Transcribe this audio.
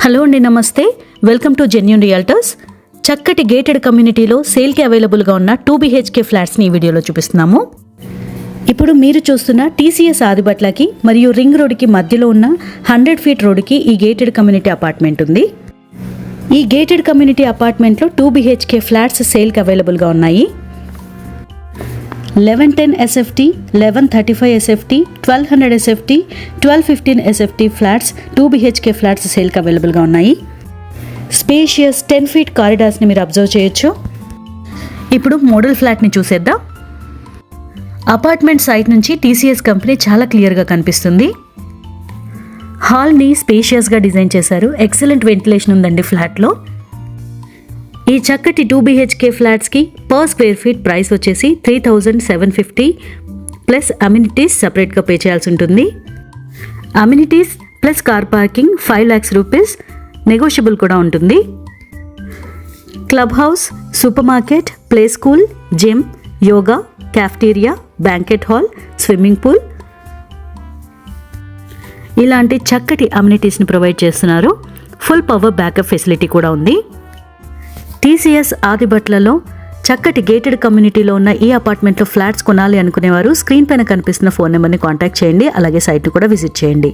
Hello అండి, నమస్తే. Welcome to genuine realtors. చక్కటి గేటెడ్ కమ్యూనిటీలో సేల్కి అవైలబుల్గా ఉన్న 2 BHK ఫ్లాట్స్ని ఈ వీడియోలో చూపిస్తున్నాము. ఇప్పుడు మీరు చూస్తున్న TCS ఆదిబట్లకి మరియు రింగ్ రోడ్కి మధ్యలో ఉన్న 100 ఫీట్ రోడ్కి ఈ గేటెడ్ కమ్యూనిటీ అపార్ట్మెంట్ ఉంది. ఈ గేటెడ్ కమ్యూనిటీ అపార్ట్మెంట్లో 2 BHK ఫ్లాట్స్ సేల్కి అవైలబుల్గా ఉన్నాయి. 1110 SFT, 1135 SFT, 1200 SFT, 1215 SFT flats 2 BHK flats సేల్కి అవైలబుల్గా ఉన్నాయి. స్పేషియస్ 10 ఫీట్ కారిడార్స్ని మీరు అబ్జర్వ్ చేయొచ్చు. ఇప్పుడు మోడల్ ఫ్లాట్ని చూసేద్దాం. అపార్ట్మెంట్ సైట్ నుంచి TCS కంపెనీ చాలా క్లియర్గా కనిపిస్తుంది. హాల్ని స్పేషియస్గా డిజైన్ చేశారు. ఎక్సలెంట్ వెంటిలేషన్ ఉందండి ఫ్లాట్లో. ఈ చక్కటి 2 BHK ఫ్లాట్స్కి పర్ స్క్వేర్ ఫీట్ ప్రైస్ వచ్చేసి 3,750 ప్లస్ అమ్యూనిటీస్ సపరేట్గా పే చేయాల్సి ఉంటుంది. Amenities plus car parking 5 lakhs rupees, negotiable కూడా ఉంటుంది. Club house, super market, play school, gym, yoga, cafeteria, banquet hall, swimming pool ఇలాంటి చక్కటి అమ్యూనిటీస్ని ప్రొవైడ్ చేస్తున్నారు. ఫుల్ పవర్ బ్యాకప్ ఫెసిలిటీ కూడా ఉంది. TCS ఆదిబట్లలో చక్కటి గేటెడ్ కమ్యూనిటీలో ఉన్న ఈ అపార్ట్మెంట్లో ఫ్లాట్స్ కొనాలి అనుకునేవారు స్క్రీన్ పైన కనిపిస్తున్న ఫోన్ నెంబర్ని కాంటాక్ట్ చేయండి. అలాగే సైట్ని కూడా విజిట్ చేయండి.